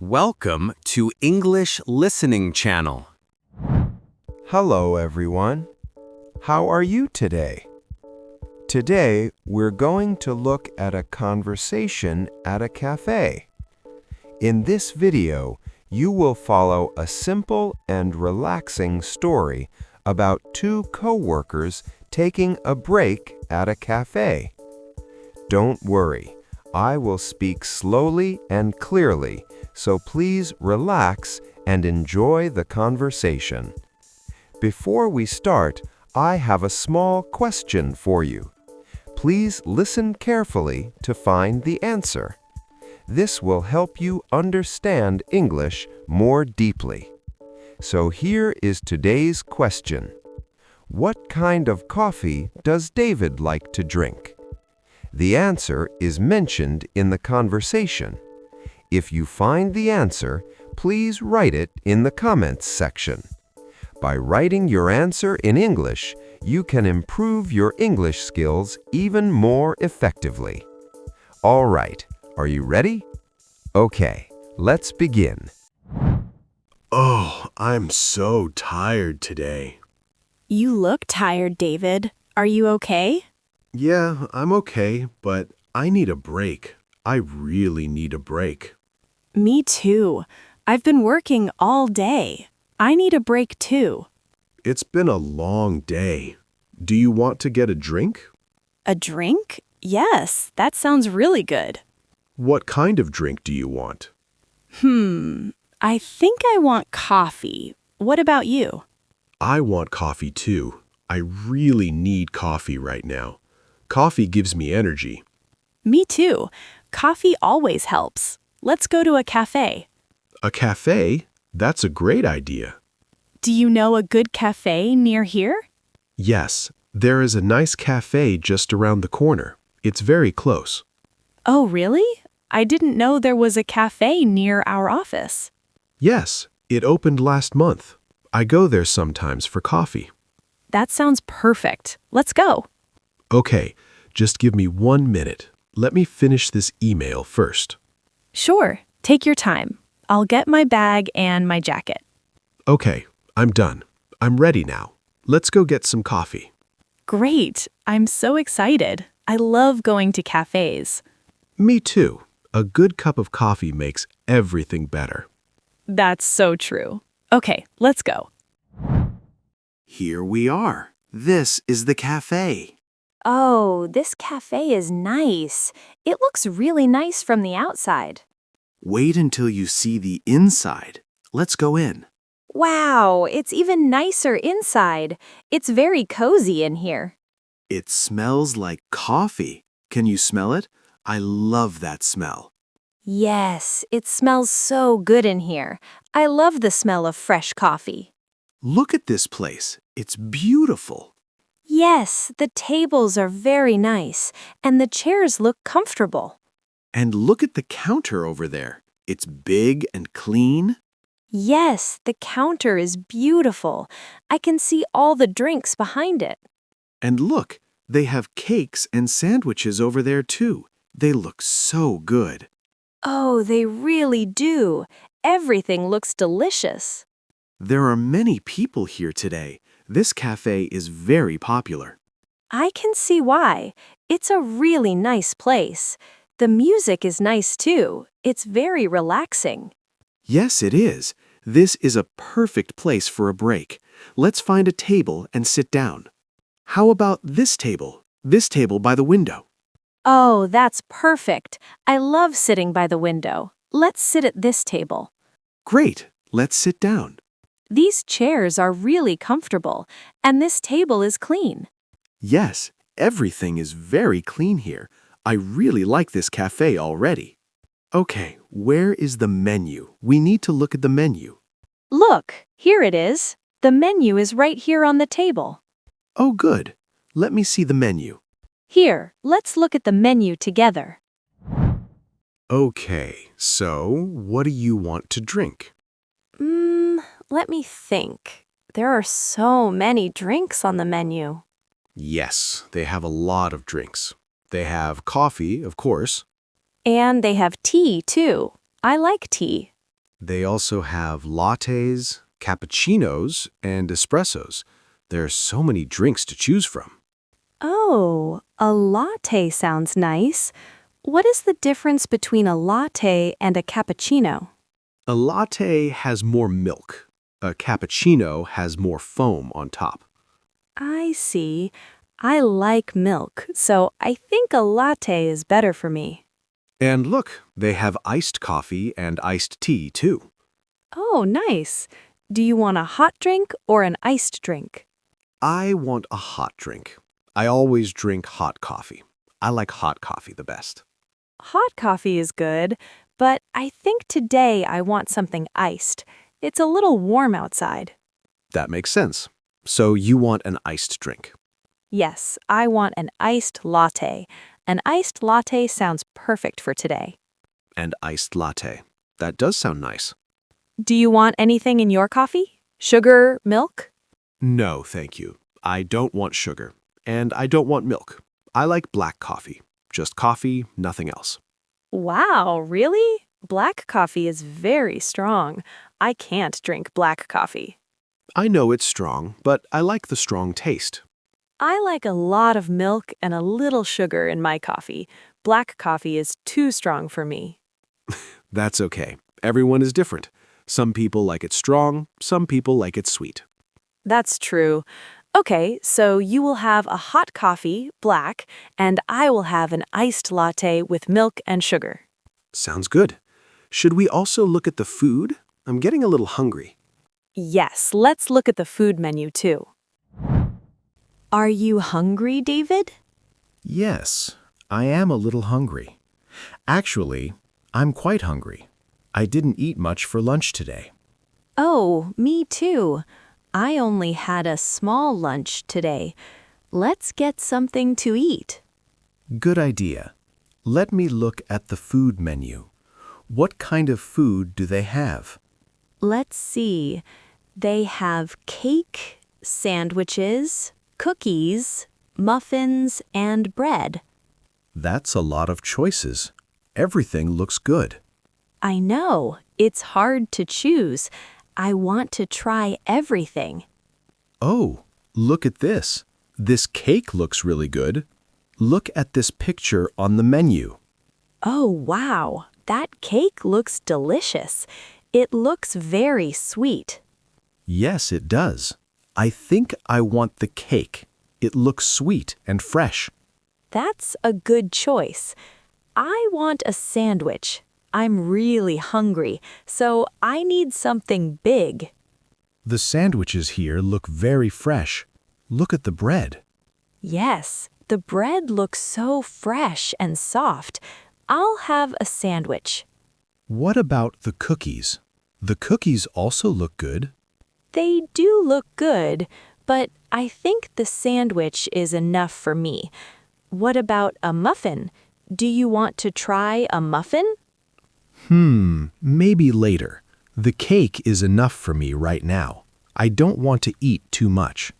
Welcome to English Listening Channel. Hello, everyone. How are you today? Today, we're going to look at a conversation at a cafe. In this video, you will follow a simple and relaxing story about two co-workers taking a break at a cafe. Don't worry, I will speak slowly and clearly, so please relax and enjoy the conversation. Before we start, I have a small question for you. Please listen carefully to find the answer. This will help you understand English more deeply. So here is today's question. What kind of coffee does David like to drink? The answer is mentioned in the conversation. If you find the answer, please write it in the comments section. By writing your answer in English, you can improve your English skills even more effectively. All right, are you ready? Okay, let's begin. Oh, I'm so tired today. You look tired, David. Are you okay? Yeah, I'm okay, but I need a break. I really need a break. Me too. I've been working all day. I need a break too. It's been a long day. Do you want to get a drink? A drink? Yes, that sounds really good. What kind of drink do you want? I think I want coffee. What about you? I want coffee too. I really need coffee right now. Coffee gives me energy. Me too. Coffee always helps. Let's go to a cafe. A cafe? That's a great idea. Do you know a good cafe near here? Yes, there is a nice cafe just around the corner. It's very close. Oh, really? I didn't know there was a cafe near our office. Yes, it opened last month. I go there sometimes for coffee. That sounds perfect. Let's go. Okay, just give me 1 minute. Let me finish this email first. Sure, take your time. I'll get my bag and my jacket. Okay, I'm done. I'm ready now. Let's go get some coffee. Great. I'm so excited. I love going to cafes. Me too. A good cup of coffee makes everything better. That's so true. Okay, let's go. Here we are. This is the cafe. Oh, this cafe is nice. It looks really nice from the outside. Wait until you see the inside. Let's go in. Wow, it's even nicer inside. It's very cozy in here. It smells like coffee. Can you smell it? I love that smell. Yes, it smells so good in here. I love the smell of fresh coffee. Look at this place. It's beautiful. Yes, the tables are very nice, and the chairs look comfortable. And look at the counter over there. It's big and clean. Yes, the counter is beautiful. I can see all the drinks behind it. And look, they have cakes and sandwiches over there too. They look so good. Oh, they really do. Everything looks delicious. There are many people here today. This cafe is very popular. I can see why. It's a really nice place. The music is nice too. It's very relaxing. Yes, it is. This is a perfect place for a break. Let's find a table and sit down. How about this table? This table by the window. Oh, that's perfect. I love sitting by the window. Let's sit at this table. Great. Let's sit down. These chairs are really comfortable, and this table is clean. Yes, everything is very clean here. I really like this cafe already. Okay, where is the menu? We need to look at the menu. Look, here it is. The menu is right here on the table. Oh, good. Let me see the menu. Here, let's look at the menu together. Okay, so what do you want to drink? Let me think. There are so many drinks on the menu. Yes, they have a lot of drinks. They have coffee, of course. And they have tea, too. I like tea. They also have lattes, cappuccinos, and espressos. There are so many drinks to choose from. Oh, a latte sounds nice. What is the difference between a latte and a cappuccino? A latte has more milk. A cappuccino has more foam on top. I see. I like milk, so I think a latte is better for me. And look, they have iced coffee and iced tea too. Oh, nice. Do you want a hot drink or an iced drink? I want a hot drink. I always drink hot coffee. I like hot coffee the best. Hot coffee is good, but I think today I want something iced. It's a little warm outside. That makes sense. So you want an iced drink. Yes, I want an iced latte. An iced latte sounds perfect for today. And iced latte. That does sound nice. Do you want anything in your coffee? Sugar, milk? No, thank you. I don't want sugar. And I don't want milk. I like black coffee. Just coffee, nothing else. Wow, really? Black coffee is very strong. I can't drink black coffee. I know it's strong, but I like the strong taste. I like a lot of milk and a little sugar in my coffee. Black coffee is too strong for me. That's okay. Everyone is different. Some people like it strong, some people like it sweet. That's true. Okay, so you will have a hot coffee, black, and I will have an iced latte with milk and sugar. Sounds good. Should we also look at the food? I'm getting a little hungry. Yes, let's look at the food menu too. Are you hungry, David? Yes, I am a little hungry. Actually, I'm quite hungry. I didn't eat much for lunch today. Oh, me too. I only had a small lunch today. Let's get something to eat. Good idea. Let me look at the food menu. What kind of food do they have? Let's see. They have cake, sandwiches, cookies, muffins, and bread. That's a lot of choices. Everything looks good. I know. It's hard to choose. I want to try everything. Oh, look at this. This cake looks really good. Look at this picture on the menu. Oh, wow. That cake looks delicious. It looks very sweet. Yes, it does. I think I want the cake. It looks sweet and fresh. That's a good choice. I want a sandwich. I'm really hungry, so I need something big. The sandwiches here look very fresh. Look at the bread. Yes, the bread looks so fresh and soft. I'll have a sandwich. What about the cookies? The cookies also look good. They do look good, but I think the sandwich is enough for me. What about a muffin? Do you want to try a muffin? Maybe later. The cake is enough for me right now. I don't want to eat too much.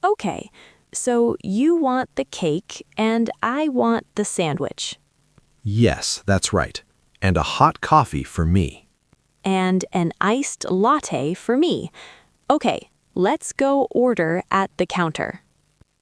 Okay, so you want the cake and I want the sandwich. Yes, that's right. And a hot coffee for me. And an iced latte for me. Okay, let's go order at the counter.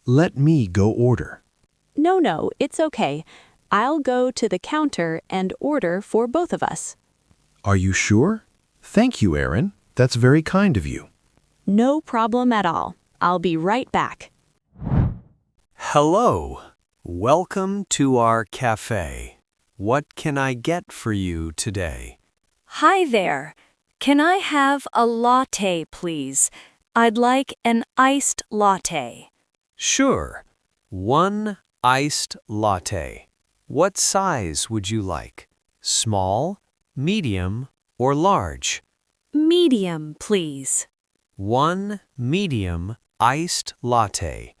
Let me go order. No, it's okay. I'll go to the counter and order for both of us. Are you sure? Thank you, Erin. That's very kind of you. No problem at all. I'll be right back. Hello. Welcome to our cafe. What can I get for you today? Hi there. Can I have a latte, please? I'd like an iced latte. Sure. One iced latte. What size would you like? Small, medium, or large? Medium, please. One medium iced latte.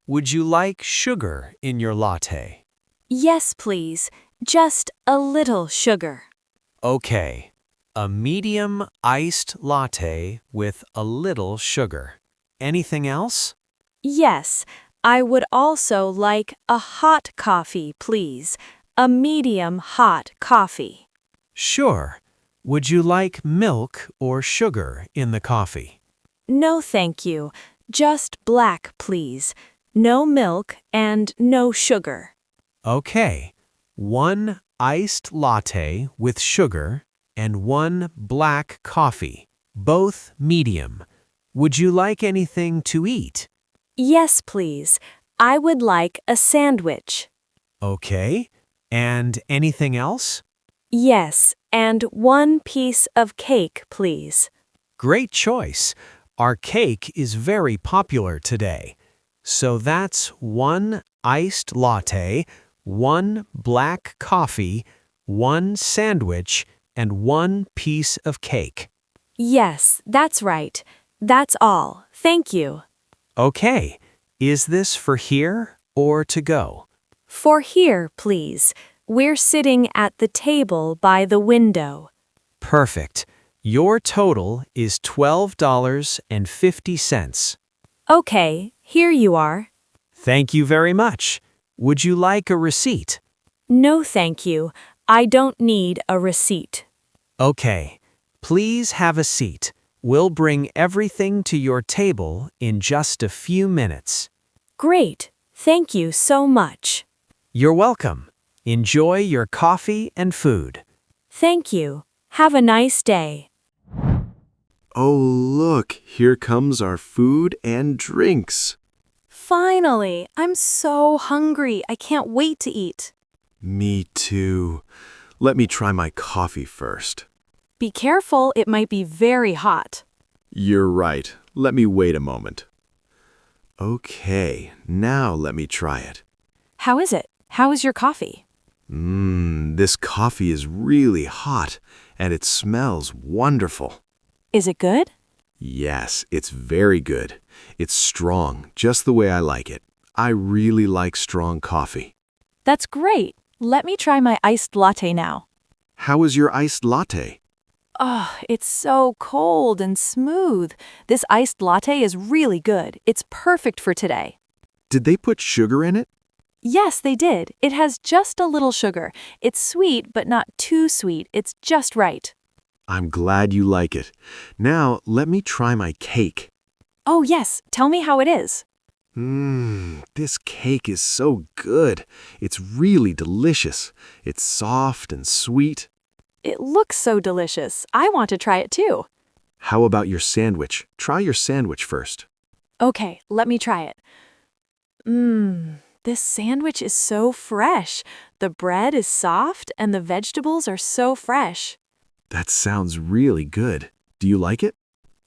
Would you like sugar in your latte? Yes, please. Just a little sugar. Okay. A medium iced latte with a little sugar. Anything else? Yes, I would also like a hot coffee, please. A medium hot coffee. Sure. Would you like milk or sugar in the coffee? No, thank you. Just black, please. No milk and no sugar. Okay. 1 iced latte with sugar and 1 black coffee, both medium. Would you like anything to eat? Yes, please. I would like a sandwich. Okay. And anything else? Yes, and 1 piece of cake, please. Great choice. Our cake is very popular today. So that's 1 iced latte, 1 black coffee, 1 sandwich, and 1 piece of cake. Yes, that's right. That's all. Thank you. Okay. Is this for here or to go? For here, please. We're sitting at the table by the window. Perfect. Your total is $12.50. Okay, here you are. Thank you very much. Would you like a receipt? No, thank you. I don't need a receipt. Okay. Please have a seat. We'll bring everything to your table in just a few minutes. Great. Thank you so much. You're welcome. Enjoy your coffee and food. Thank you. Have a nice day. Oh, look, here comes our food and drinks. Finally, I'm so hungry. I can't wait to eat. Me too. Let me try my coffee first. Be careful, it might be very hot. You're right. Let me wait a moment. Okay, now let me try it. How is it? How is your coffee? This coffee is really hot, and it smells wonderful. Is it good? Yes, it's very good. It's strong, just the way I like it. I really like strong coffee. That's great. Let me try my iced latte now. How is your iced latte? Oh, it's so cold and smooth. This iced latte is really good. It's perfect for today. Did they put sugar in it? Yes, they did. It has just a little sugar. It's sweet, but not too sweet. It's just right. I'm glad you like it. Now, let me try my cake. Oh, yes. Tell me how it is. This cake is so good. It's really delicious. It's soft and sweet. It looks so delicious. I want to try it too. How about your sandwich? Try your sandwich first. Okay, let me try it. This sandwich is so fresh. The bread is soft and the vegetables are so fresh. That sounds really good. Do you like it?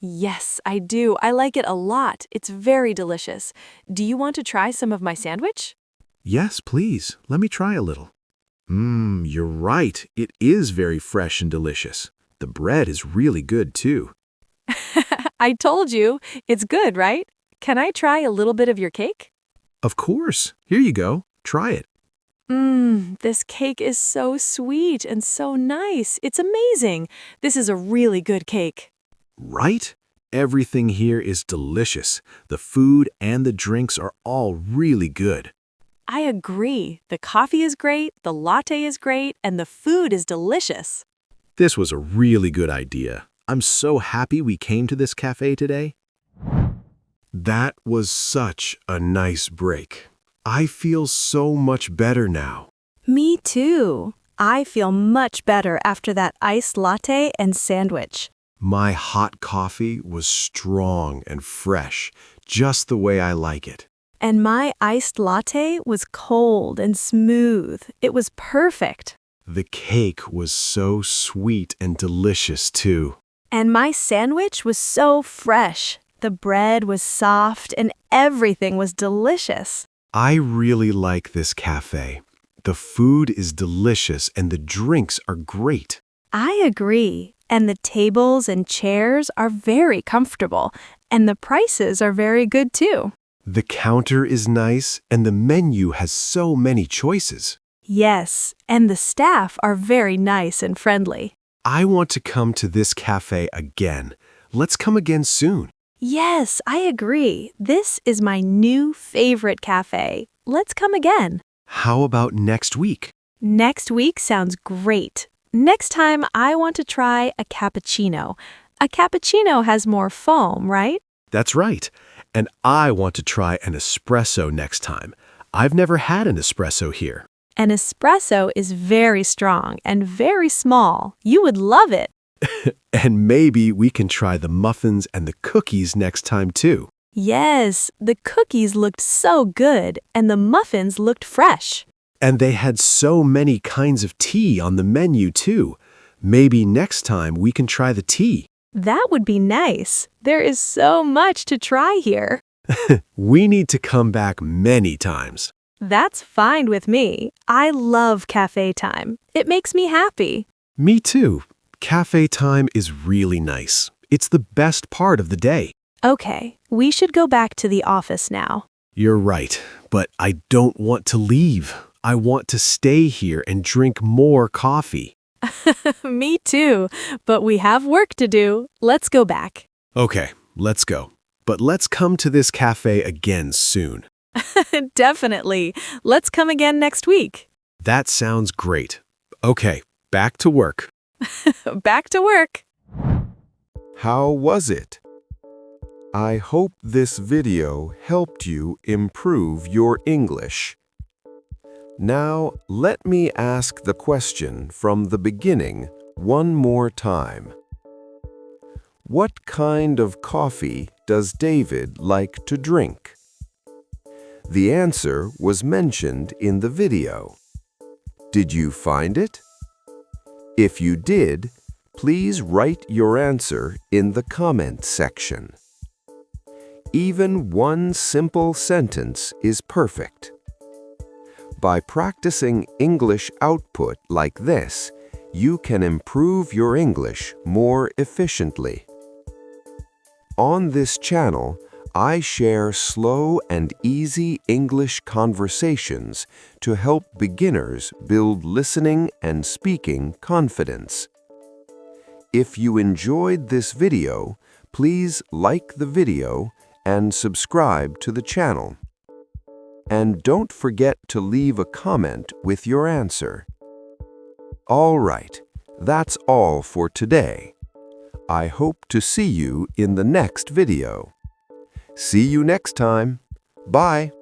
Yes, I do. I like it a lot. It's very delicious. Do you want to try some of my sandwich? Yes, please. Let me try a little. You're right. It is very fresh and delicious. The bread is really good too. I told you. It's good, right? Can I try a little bit of your cake? Of course. Here you go. Try it. This cake is so sweet and so nice. It's amazing. This is a really good cake. Right? Everything here is delicious. The food and the drinks are all really good. I agree. The coffee is great, the latte is great, and the food is delicious. This was a really good idea. I'm so happy we came to this cafe today. That was such a nice break. I feel so much better now. Me too. I feel much better after that iced latte and sandwich. My hot coffee was strong and fresh, just the way I like it. And my iced latte was cold and smooth. It was perfect. The cake was so sweet and delicious too. And my sandwich was so fresh. The bread was soft and everything was delicious. I really like this cafe. The food is delicious and the drinks are great. I agree. And the tables and chairs are very comfortable. And the prices are very good too. The counter is nice and the menu has so many choices. Yes, and the staff are very nice and friendly. I want to come to this cafe again. Let's come again soon. Yes, I agree. This is my new favorite cafe. Let's come again. How about next week? Next week sounds great. Next time, I want to try a cappuccino. A cappuccino has more foam, right? That's right. And I want to try an espresso next time. I've never had an espresso here. An espresso is very strong and very small. You would love it. And maybe we can try the muffins and the cookies next time too. Yes, the cookies looked so good and the muffins looked fresh. And they had so many kinds of tea on the menu too. Maybe next time we can try the tea. That would be nice. There is so much to try here. We need to come back many times. That's fine with me. I love cafe time. It makes me happy. Me too. Cafe time is really nice. It's the best part of the day. Okay, we should go back to the office now. You're right, but I don't want to leave. I want to stay here and drink more coffee. Me too, but we have work to do. Let's go back. Okay, let's go. But let's come to this cafe again soon. Definitely. Let's come again next week. That sounds great. Okay, back to work. Back to work. How was it? I hope this video helped you improve your English. Now, let me ask the question from the beginning one more time. What kind of coffee does David like to drink? The answer was mentioned in the video. Did you find it? If you did, please write your answer in the comment section. Even one simple sentence is perfect. By practicing English output like this, you can improve your English more efficiently. On this channel, I share slow and easy English conversations to help beginners build listening and speaking confidence. If you enjoyed this video, please like the video and subscribe to the channel. And don't forget to leave a comment with your answer. All right, that's all for today. I hope to see you in the next video. See you next time. Bye.